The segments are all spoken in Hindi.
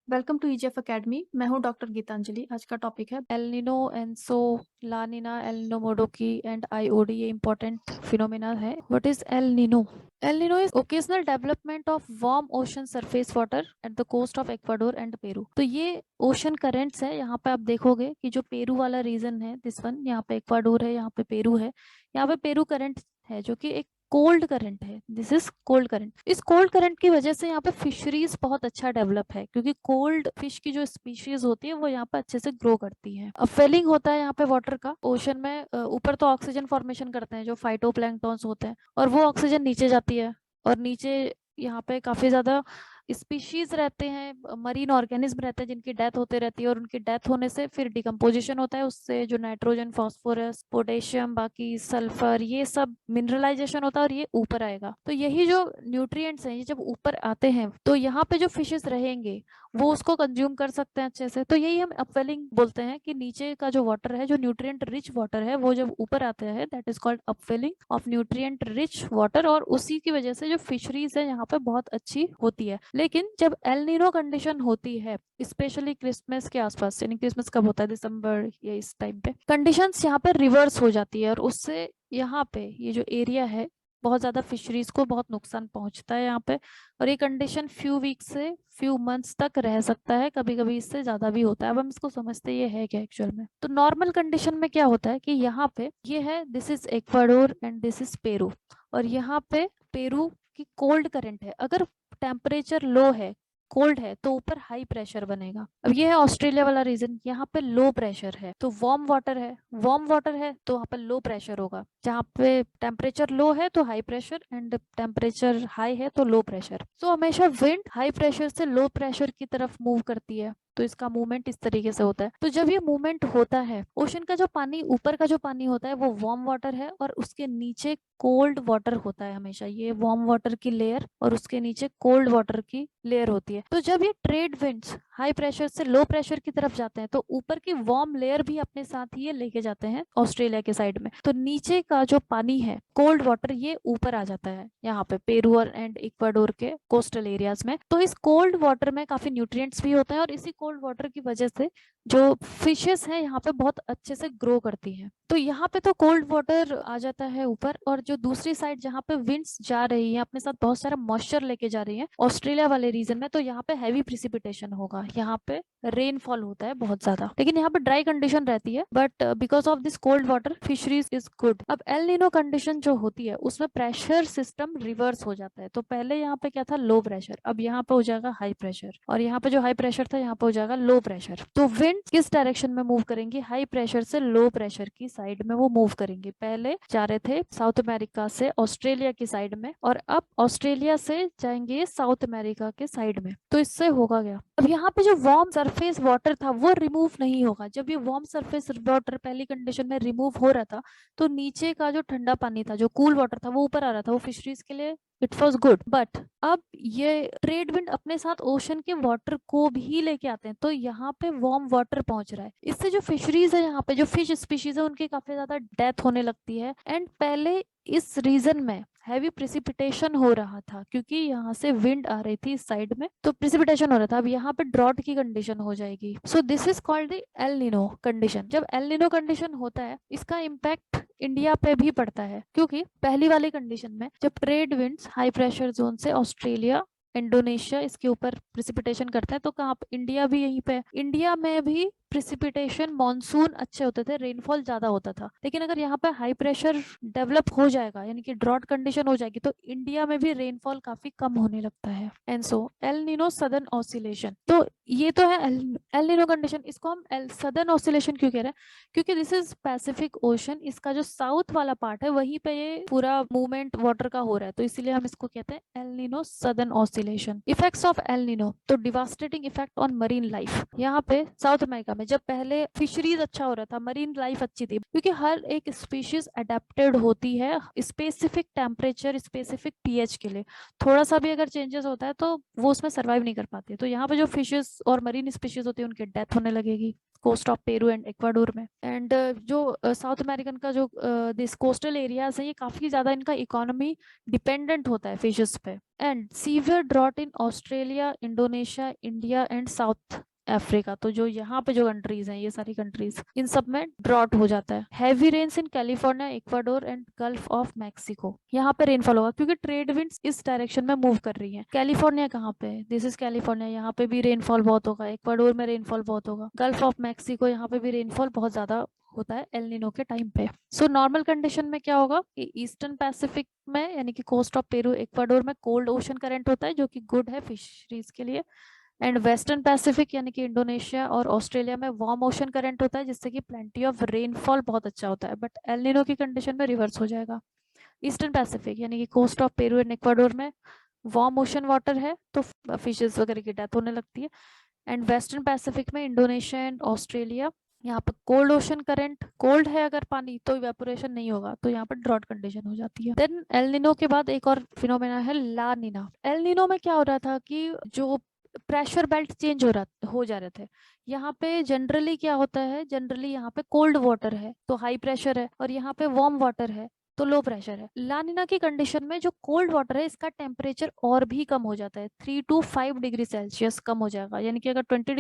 Welcome to EGF academy. मैं हूं डॉक्टर गीतांजलि। आज का टॉपिक है El Nino, ENSO, La Nina, El Nino Modoki and IOD. ये इंपॉर्टेंट फिनोमिना है। What is El Nino? El Nino is occasional development of warm ocean surface water at the coast of Ecuador and Peru. तो ये ओशन करेंट्स है। यहाँ पे आप देखोगे कि जो पेरू वाला रीजन है, दिस वन, यहाँ पे इक्वाडोर है, यहाँ पे पेरू है। यहाँ पे पेरू करंट है जो कि एक कोल्ड करंट है। This is cold current. इस कोल्ड करंट की वजह से यहाँ पे फिशरीज बहुत अच्छा डेवलप है, क्योंकि कोल्ड फिश की जो स्पीशीज होती है वो यहाँ पे अच्छे से ग्रो करती है। अब फेलिंग होता है यहाँ पे वाटर का ओशन में। ऊपर तो ऑक्सीजन फॉर्मेशन करते हैं जो फाइटोप्लैंक्टन्स होते हैं, और वो ऑक्सीजन नीचे जाती है, और नीचे यहाँ पे काफी ज्यादा स्पीशीज रहते हैं, मरीन ऑर्गेनिज्म रहते हैं जिनकी डेथ होते रहती है, और उनकी डेथ होने से फिर डिकम्पोजिशन होता है। उससे जो नाइट्रोजन, फास्फोरस, पोटेशियम, बाकी सल्फर, ये सब मिनरलाइजेशन होता है और ये ऊपर आएगा। तो यही जो न्यूट्रिएंट्स हैं ये जब ऊपर आते हैं तो यहाँ पे जो फिशेस रहेंगे वो उसको कंज्यूम कर सकते हैं अच्छे से। तो यही हम अपवेलिंग बोलते हैं कि नीचे का जो वाटर है, जो न्यूट्रिएंट रिच वाटर है, वो जब ऊपर आता है, that is called upwelling of nutrient rich water. और उसी की वजह से जो फिशरीज है यहाँ पे बहुत अच्छी होती है। लेकिन जब एल नीनो कंडीशन होती है, स्पेशली क्रिसमस के आसपास, यानी क्रिसमस कब होता है, दिसंबर या इस टाइम पे, कंडीशंस यहाँ पे रिवर्स हो जाती है, और उससे यहाँ पे ये जो एरिया है बहुत ज्यादा फिशरीज को बहुत नुकसान पहुंचता है यहाँ पे। और ये कंडीशन फ्यू वीक्स से फ्यू मंथ्स तक रह सकता है, कभी कभी इससे ज्यादा भी होता है। अब हम इसको समझते ये है क्या एक्चुअल में। तो नॉर्मल कंडीशन में क्या होता है कि यहाँ पे ये है, this is Ecuador and this is Peru, और यहाँ पे पेरू की कोल्ड करंट है। अगर टेम्परेचर लो है, कोल्ड है, तो ऊपर हाई प्रेशर बनेगा। अब ये है ऑस्ट्रेलिया वाला रीजन, यहाँ पे लो प्रेशर है तो वार्म वाटर है, वार्म वाटर है तो वहाँ पे लो प्रेशर होगा। जहाँ पे टेम्परेचर लो है तो high pressure, and temperature high है तो लो प्रेशर। तो हमेशा विंड हाई प्रेशर से लो प्रेशर की तरफ मूव करती है, तो इसका मूवमेंट इस तरीके से होता है। तो जब ये मूवमेंट होता है, ओशन का जो पानी, ऊपर का जो पानी होता है वो वार्म वाटर है, और उसके नीचे कोल्ड वाटर होता है। हमेशा ये वार्म वाटर की लेयर और उसके नीचे कोल्ड वाटर की लेयर होती है। तो जब ये ट्रेड विंड्स हाई प्रेशर से लो प्रेशर की तरफ जाते हैं तो ऊपर की वार्म लेयर भी अपने साथ ही ये लेके जाते हैं ऑस्ट्रेलिया के साइड में। तो नीचे का जो पानी है, कोल्ड वाटर, ये ऊपर आ जाता है यहाँ पे पेरू और एंड इक्वाडोर के कोस्टल एरियाज में। तो इस कोल्ड वाटर में काफी न्यूट्रिएंट्स भी होते हैं, और इसी कोल्ड वाटर की वजह से जो फिशेस हैं यहाँ पे बहुत अच्छे से ग्रो करती हैं। तो यहाँ पे तो कोल्ड वाटर आ जाता है ऊपर, और जो दूसरी साइड जहाँ पे विंड्स जा रही है अपने साथ बहुत सारा मॉइस्चर लेके जा रही है ऑस्ट्रेलिया वाले रीजन में, तो यहाँ पे हैवी प्रिसिपिटेशन होगा, यहाँ पे रेनफॉल होता है बहुत ज्यादा। लेकिन यहाँ पे ड्राई कंडीशन रहती है, but because of this cold water fisheries is good. अब एल नीनो कंडीशन जो होती है उसमें प्रेशर सिस्टम रिवर्स हो जाता है। तो पहले यहाँ पे क्या था, लो प्रेशर, अब यहाँ पे हो जाएगा हाई प्रेशर, और यहाँ पे जो हाई प्रेशर था यहाँ पे हो जाएगा लो प्रेशर। तो विंड किस डायरेक्शन में मूव करेंगी, हाई प्रेशर से लो प्रेशर की साइड में वो मूव करेंगे। पहले जा रहे थे साउथ अमेरिका से ऑस्ट्रेलिया की साइड में, और अब ऑस्ट्रेलिया से जाएंगे साउथ अमेरिका के साइड में। तो इससे होगा क्या, अब यहाँ पे जो वार्म सरफेस वाटर था वो रिमूव नहीं होगा। जब ये वार्म सरफेस वाटर पहली कंडीशन में रिमूव हो रहा था, तो नीचे का जो ठंडा पानी था, जो कूल वाटर था, वो ऊपर आ रहा था, वो फिशरीज के लिए इट वॉज गुड। बट अब ये ट्रेड विंड अपने साथ ओशन के वाटर को भी लेके आते हैं, तो यहाँ पे वार्म वाटर पहुंच रहा है। इससे जो फिशरीज है, यहाँ पे जो फिश स्पीशीज है, उनकी काफी ज्यादा डेथ होने लगती है। एंड पहले इस रीजन में हैवी प्रिसिपिटेशन हो रहा था, क्योंकि यहाँ से विंड आ रही थी इस साइड में, तो प्रिसिपिटेशन हो रहा था। अब यहाँ पे ड्रॉट की कंडीशन हो जाएगी। So this is called the El Nino condition. जब एल निनो कंडीशन होता है, इसका इम्पैक्ट इंडिया पे भी पड़ता है, क्योंकि पहली वाली कंडीशन में जब trade winds high pressure zone से ऑस्ट्रेलिया, इंडोनेशिया इसके ऊपर प्रिसिपिटेशन करता है, तो कहाँ पे, इंडिया भी यहीं पे, इंडिया में भी प्रिसिपिटेशन, मॉनसून अच्छे होते थे, रेनफॉल ज्यादा होता था। लेकिन अगर यहाँ पे हाई प्रेशर डेवलप हो जाएगा, यानी कि ड्रॉट कंडीशन हो जाएगी, तो इंडिया में भी रेनफॉल काफी कम होने लगता है। And so L Nino Southern oscillation, तो ये तो है एल नीनो कंडीशन। इसको हम सदर्न ऑसिलेशन क्यों कह रहे हैं, क्योंकि दिस इज पैसिफिक ओशन, इसका जो साउथ वाला पार्ट है वहीं पे ये पूरा मूवमेंट वाटर का हो रहा है, तो इसीलिए हम इसको कहते हैं El Nino Southern Oscillation. Effects of El Nino, तो devastating effect on marine life. यहाँ पे साउथ अमेरिका में, जब पहले फिशरीज अच्छा हो रहा था, मरीन लाइफ अच्छी थी, क्योंकि हर एक स्पीशीज अडेप्टेड होती है स्पेसिफिक टेम्परेचर, स्पेसिफिक पीएच के लिए। थोड़ा सा भी अगर चेंजेस होता है तो वो उसमें सर्वाइव नहीं कर पाती। तो यहाँ पे जो फिशेस और मरीन स्पीशीज होती है उनकी डेथ होने लगेगी coast of Peru and Ecuador में। एंड जो साउथ अमेरिकन का जो दिस कोस्टल एरियाज है, ये काफी ज्यादा इनका इकोनॉमी डिपेंडेंट होता है फिशेस पे। And severe drought in Australia, Indonesia, India and South Africa. तो जो यहाँ पे जो कंट्रीज हैं, ये सारी कंट्रीज, इन सब में ड्रॉट हो जाता है। Heavy rains in California, Ecuador and Gulf of Mexico. यहाँ पे रेनफॉल होगा क्योंकि ट्रेड विंड्स इस डायरेक्शन में मूव कर रही हैं। कैलिफोर्निया कहाँ पे है? दिस इज कैलिफोर्निया, यहाँ पे भी रेनफॉल बहुत होगा। इक्वाडोर में रेनफॉल बहुत होगा। गल्फ ऑफ मैक्सिको, यहाँ पे भी रेनफॉल बहुत ज्यादा होता है एल नीनो के टाइम पे। सो नॉर्मल कंडीशन में क्या होगा कि ईस्टर्न पैसिफिक में, यानी कि कोस्ट ऑफ पेरू, इक्वाडोर में कोल्ड ओशन करंट होता है जो कि गुड है फिशरीज के लिए। एंड वेस्टर्न पैसिफिक यानी कि इंडोनेशिया और ऑस्ट्रेलिया में वार्म ओशन करंट होता है जिससे कि प्लेंटी ऑफ रेनफॉल बहुत अच्छा होता है। बट एल नीनो की कंडीशन में रिवर्स हो जाएगा। ईस्टर्न पैसिफिक यानी कि coast of Peru and Ecuador में वार्म ओशन वाटर है तो फिशेस वगैरह की डेथ होने लगती है। एंड वेस्टर्न पैसिफिक में इंडोनेशिया एंड ऑस्ट्रेलिया, यहाँ पर कोल्ड ओशन करंट, कोल्ड है अगर पानी तो इवेपोरेशन नहीं होगा, तो यहाँ पर ड्रॉट कंडीशन हो जाती है। देन एल नीनो के बाद एक और फिनोमेना है ला नीना। एल नीनो में क्या हो रहा था कि जो प्रेशर बेल्ट चेंज हो जा रहे थे। यहाँ पे जनरली क्या होता है, जनरली यहाँ पे कोल्ड वाटर है तो हाई प्रेशर है, और यहाँ पे वार्म वाटर है तो लो प्रेशर है। लानिना की कंडीशन में जो कोल्ड वाटर है इसका टेम्परेचर और भी कम हो जाता है, 3 to 5 डिग्री सेल्सियस कम हो जाएगा। यानी कि अगर 30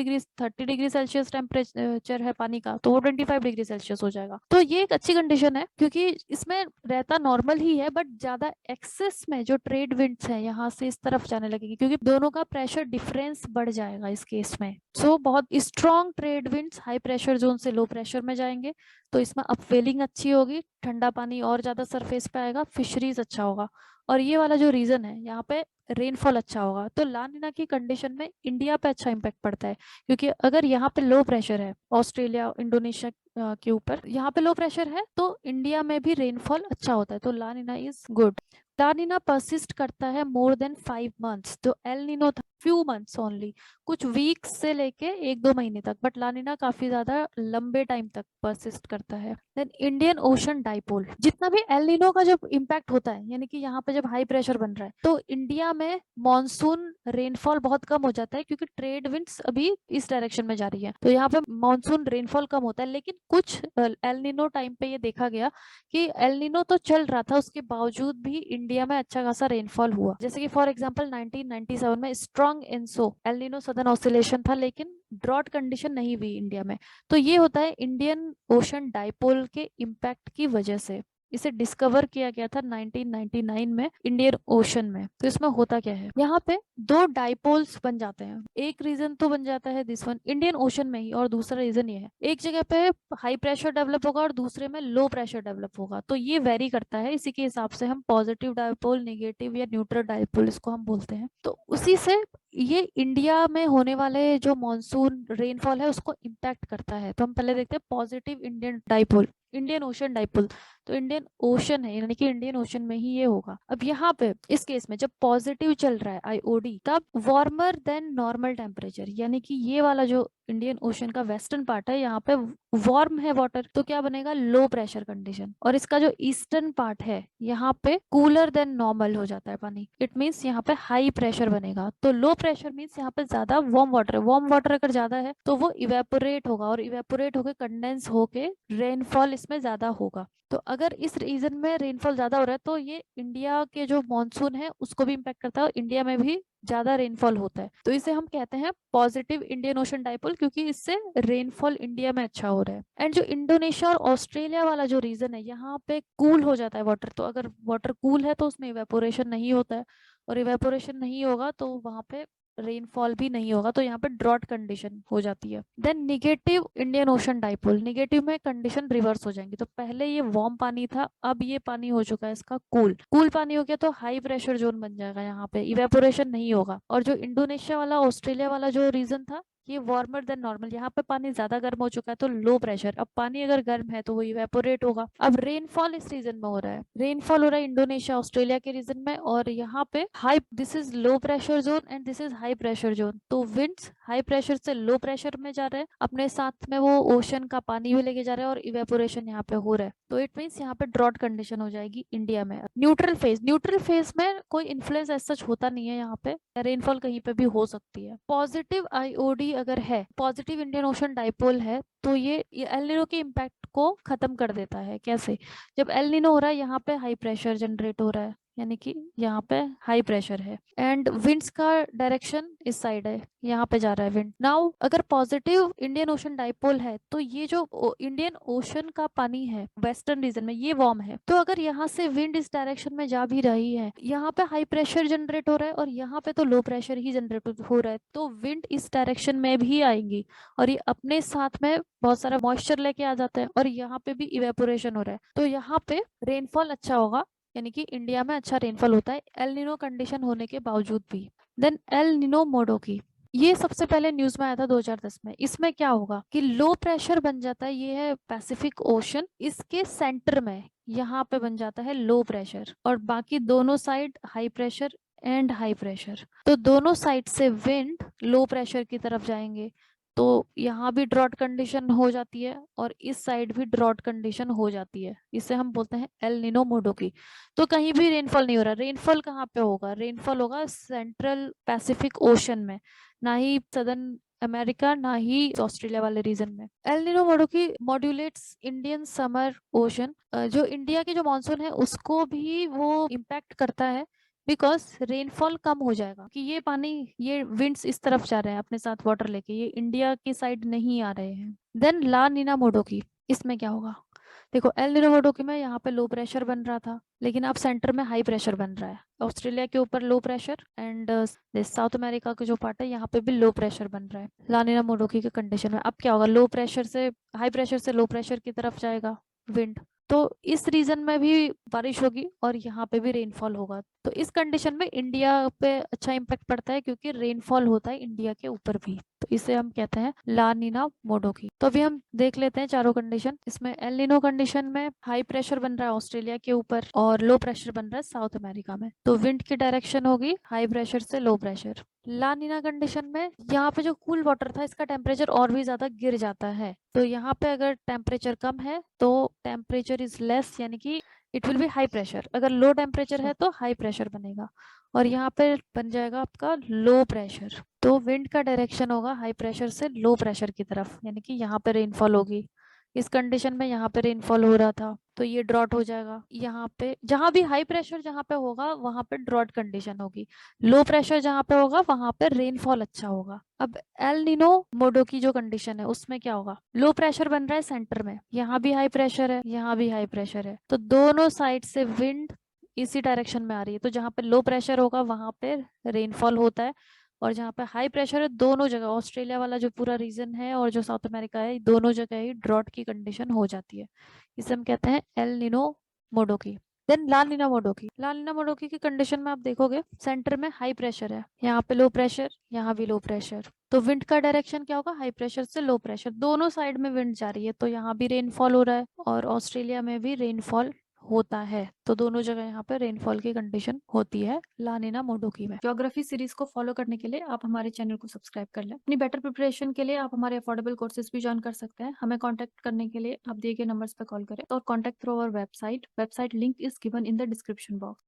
डिग्री सेल्सियस टेम्परेचर है पानी का तो वो 25 डिग्री सेल्सियस हो जाएगा। तो ये एक अच्छी कंडीशन है क्योंकि इसमें रहता नॉर्मल ही है, बट ज्यादा एक्सेस में जो ट्रेड विंड्स है यहाँ से इस तरफ जाने लगेगी क्योंकि दोनों का प्रेशर डिफरेंस बढ़ जाएगा इस केस में। सो बहुत strong trade winds high pressure zone से लो प्रेशर में जाएंगे तो इसमें अपवेलिंग अच्छी होगी, ठंडा पानी और ज्यादा सरफेस पे आएगा, फिशरीज अच्छा होगा। और ये वाला जो रीजन है यहाँ पे रेनफॉल अच्छा होगा। तो ला नीना की कंडीशन में इंडिया पे अच्छा इम्पैक्ट पड़ता है क्योंकि अगर यहाँ पे लो प्रेशर है ऑस्ट्रेलिया इंडोनेशिया के ऊपर, यहाँ पे लो प्रेशर है तो इंडिया में भी रेनफॉल अच्छा होता है। तो La Nina is good. La Nina persist करता है मोर देन 5 मंथ्स। तो एल नीनो था फ्यू मंथ्स ओनली, कुछ वीक्स से लेके 1-2 महीने तक, बट ला नीना काफी ज्यादा लंबे टाइम तक परसिस्ट करता है। देन इंडियन ओशन डाइपोल, जितना भी एल नीनो का जब इम्पैक्ट होता है यानी कि यहाँ पे जब हाई प्रेशर बन रहा है तो इंडिया में मॉनसून रेनफॉल बहुत कम हो जाता है क्योंकि ट्रेड विंड्स अभी इस डायरेक्शन में जा रही है तो यहाँ पे मॉनसून रेनफॉल कम होता है। लेकिन कुछ एल नीनो टाइम पे ये देखा गया कि एल नीनो तो चल रहा था उसके बावजूद भी इंडिया में अच्छा खासा रेनफॉल हुआ। जैसे कि फॉर एग्जांपल 1997 में strong ENSO L Nino Southern oscillation था लेकिन ड्रॉट कंडीशन नहीं हुई इंडिया में। तो ये होता है इंडियन ओशन डाइपोल के इम्पैक्ट की वजह से। इसे डिस्कवर किया गया था 1999 में इंडियन ओशन में। तो इसमें होता क्या है, यहाँ पे दो डाइपोल्स बन जाते हैं। एक रीजन तो बन जाता है दिस वन इंडियन ओशन में ही, और दूसरा रीजन ये है एक जगह पे हाई प्रेशर डेवलप होगा और दूसरे में लो प्रेशर डेवलप होगा। तो ये वेरी करता है, इसी के हिसाब से हम पॉजिटिव डाइपोल, नेगेटिव या न्यूट्रल डाइपोल इसको हम बोलते हैं। तो उसी से ये इंडिया में होने वाले जो मॉनसून रेनफॉल है उसको इम्पैक्ट करता है। तो हम पहले देखते हैं positive Indian dipole, Indian Ocean dipole. तो इंडियन ओशन है यानी कि इंडियन ओशन में ही ये होगा। अब यहाँ पे इस केस में जब पॉजिटिव चल रहा है आईओडी तब वार्मर देन नॉर्मल टेम्परेचर, यानी कि ये वाला जो इंडियन ओशन का वेस्टर्न पार्ट है यहाँ पे वार्म है वाटर तो क्या बनेगा, लो प्रेशर कंडीशन। और इसका जो ईस्टर्न पार्ट है यहाँ पे कूलर देन नॉर्मल हो जाता है पानी, इट मीन्स यहाँ पे हाई प्रेशर बनेगा। तो लो प्रेशर मीन्स यहाँ पे ज्यादा वार्म वाटर है, वार्म वाटर अगर ज्यादा है तो वो इवेपोरेट होगा और इवेपोरेट होकर कंडेंस होके रेनफॉल इसमें ज्यादा होगा। तो अगर इस रीजन में रेनफॉल ज्यादा हो रहा है तो ये इंडिया के जो मॉनसून है उसको भी इम्पैक्ट करता है और इंडिया में भी ज्यादा रेनफॉल होता है। तो इसे हम कहते हैं पॉजिटिव इंडियन ओशन डाइपोल क्योंकि इससे रेनफॉल इंडिया में अच्छा हो रहा है। एंड जो इंडोनेशिया और ऑस्ट्रेलिया वाला जो रीजन है यहाँ पे कूल हो जाता है वाटर। तो अगर वाटर कूल है तो उसमें इवेपोरेशन नहीं होता है और इवेपोरेशन नहीं होगा तो वहां पे रेनफॉल भी नहीं होगा, तो यहाँ पे ड्रॉट कंडीशन हो जाती है। Then negative Indian Ocean dipole, negative में कंडीशन रिवर्स हो जाएंगी। तो पहले ये वार्म पानी था, अब ये पानी हो चुका है इसका कूल, कूल पानी हो गया तो हाई प्रेशर जोन बन जाएगा, यहाँ पे इवेपोरेशन नहीं होगा। और जो इंडोनेशिया वाला ऑस्ट्रेलिया वाला जो रीजन था ये वार्मर देन नॉर्मल, यहाँ पे पानी ज्यादा गर्म हो चुका है तो लो प्रेशर। अब पानी अगर गर्म है तो वो इवेपोरेट होगा। अब रेनफॉल इस रीजन में हो रहा है, रेनफॉल हो रहा है इंडोनेशिया ऑस्ट्रेलिया के रीजन में, और यहाँ पे high, this is low pressure zone and this is high pressure zone. तो विंड्स हाई प्रेशर से लो प्रेशर में जा रहे हैं, अपने साथ में वो ओशन का पानी भी लेके जा रहे हैं और इवेपोरेशन यहाँ पे हो रहा है। तो इट मीन्स यहाँ पे ड्रॉट कंडीशन हो जाएगी इंडिया में। न्यूट्रल फेज, न्यूट्रल फेज में कोई इन्फ्लुएंस ऐसा सच होता नहीं है, यहाँ पे रेनफॉल कहीं पे भी हो सकती है। पॉजिटिव आईओडी अगर है, पॉजिटिव इंडियन ओशन डाइपोल है, तो ये एल नीनो के इम्पैक्ट को खत्म कर देता है। कैसे? जब एल नीनो हो रहा है यहाँ पे हाई प्रेशर जनरेट हो रहा है, यानी कि यहाँ पे हाई प्रेशर है एंड विंड्स का डायरेक्शन इस साइड है, यहाँ पे जा रहा है विंड। नाउ अगर पॉजिटिव इंडियन ओशन डाइपोल है तो ये जो इंडियन ओशन का पानी है वेस्टर्न रीजन में ये वार्म है, तो अगर यहाँ से विंड इस डायरेक्शन में जा भी रही है, यहाँ पे हाई प्रेशर जनरेट हो रहा है और यहाँ पे तो लो प्रेशर ही जनरेट हो रहा है, तो विंड इस डायरेक्शन में भी आएंगी और ये अपने साथ में बहुत सारा मॉइस्चर लेके आ जाता है और यहाँ पे भी इवेपोरेशन हो रहा है, तो यहाँ पे रेनफॉल अच्छा होगा, यानी कि इंडिया में अच्छा रेनफॉल होता है एल नीनो कंडीशन होने के बावजूद भी। देन एल नीनो मोडोकी, ये सबसे पहले न्यूज में आया था 2010 में। इसमें क्या होगा कि लो प्रेशर बन जाता है, ये है पैसिफिक ओशन, इसके सेंटर में यहाँ पे बन जाता है लो प्रेशर और बाकी दोनों side high pressure and high pressure, तो दोनों साइड से विंड लो प्रेशर की तरफ जाएंगे, तो यहाँ भी ड्रॉट कंडीशन हो जाती है और इस साइड भी ड्रॉट कंडीशन हो जाती है। इसे हम बोलते हैं एल नीनो मोडोकी। तो कहीं भी रेनफॉल नहीं हो रहा, रेनफॉल कहाँ पे होगा? रेनफॉल होगा सेंट्रल पैसिफिक ओशन में, ना ही सदर्न अमेरिका, ना ही ऑस्ट्रेलिया वाले रीजन में। El Nino Modoki modulates Indian summer ocean, जो इंडिया के जो मानसून है उसको भी वो इम्पैक्ट करता है, बिकॉज रेनफॉल कम हो जाएगा कि ये पानी, ये विंड्स इस तरफ जा रहे हैं अपने साथ वाटर लेके, ये इंडिया की साइड नहीं आ रहे हैं। देन ला नीना मोडोकी, इसमें क्या होगा? देखो एल नीनो मोडोकी में यहाँ पे लो प्रेशर बन रहा था, लेकिन अब सेंटर में हाई प्रेशर बन रहा है, ऑस्ट्रेलिया के ऊपर low pressure and south America का जो पार्ट है यहाँ पे भी लो प्रेशर बन रहा है ला नीना मोडोकी के कंडीशन में। अब क्या होगा? लो प्रेशर से हाई प्रेशर से लो प्रेशर की तरफ जाएगा विंड, तो इस रीजन में भी बारिश होगी और यहाँ पे भी रेनफॉल होगा। तो इस कंडीशन में इंडिया पे अच्छा इम्पैक्ट पड़ता है क्योंकि रेनफॉल होता है इंडिया के ऊपर भी, तो इसे हम कहते हैं ला नीना मोडोकी। तो अभी हम देख लेते हैं चारों कंडीशन। इसमें एल नीनो कंडीशन में हाई प्रेशर बन रहा है ऑस्ट्रेलिया के ऊपर और लो प्रेशर बन रहा है साउथ अमेरिका में, तो विंड की डायरेक्शन होगी हाई प्रेशर से लो प्रेशर। ला नीना कंडीशन में यहाँ पे जो कूल वाटर था इसका टेम्परेचर और भी ज्यादा गिर जाता है, तो यहाँ पे अगर टेम्परेचर कम है तो टेम्परेचर इज लेस, यानी कि it will be high pressure. अगर लो टेम्परेचर है तो हाई प्रेशर बनेगा और यहाँ पे बन जाएगा आपका लो प्रेशर, तो विंड का डायरेक्शन होगा हाई प्रेशर से लो प्रेशर की तरफ, यानी कि यहाँ पे रेनफॉल होगी। इस कंडीशन में यहाँ पे रेनफॉल हो रहा था तो ये ड्रॉट हो जाएगा। यहाँ पे जहाँ भी हाई प्रेशर जहाँ पे होगा वहां पे ड्रॉट कंडीशन होगी, लो प्रेशर जहाँ पे होगा वहां पे रेनफॉल अच्छा होगा। अब एल नीनो मोडो की जो कंडीशन है उसमें क्या होगा? लो प्रेशर बन रहा है सेंटर में, यहाँ भी हाई प्रेशर है, यहाँ भी हाई प्रेशर है, तो दोनों साइड से विंड इसी डायरेक्शन में आ रही है, तो जहाँ पे लो प्रेशर होगा वहां पे रेनफॉल होता है और जहाँ पे हाई प्रेशर है दोनों जगह, ऑस्ट्रेलिया वाला जो पूरा रीजन है और जो साउथ अमेरिका है, दोनों जगह ही ड्रॉट की कंडीशन हो जाती है। इसे हम कहते हैं एल नीनो मोडोकी। देन ला नीना मोडोकी, ला नीना मोडोकी की कंडीशन में आप देखोगे सेंटर में हाई प्रेशर है, यहाँ पे लो प्रेशर, यहाँ भी लो प्रेशर, तो विंड का डायरेक्शन क्या होगा? हाई प्रेशर से लो प्रेशर, दोनों साइड में विंड जा रही है, तो यहाँ भी रेनफॉल हो रहा है और ऑस्ट्रेलिया में भी रेनफॉल होता है, तो दोनों जगह यहाँ पे रेनफॉल की कंडीशन होती है ला नीना मोडोकी में। ज्योग्राफी सीरीज को फॉलो करने के लिए आप हमारे चैनल को सब्सक्राइब कर लें। अपनी बेटर प्रिपरेशन के लिए आप हमारे अफोर्डेबल कोर्सेज भी ज्वाइन कर सकते हैं। हमें कॉन्टैक्ट करने के लिए आप दिए गए नंबर्स पर कॉल करें और contact through our website link is given in the description box.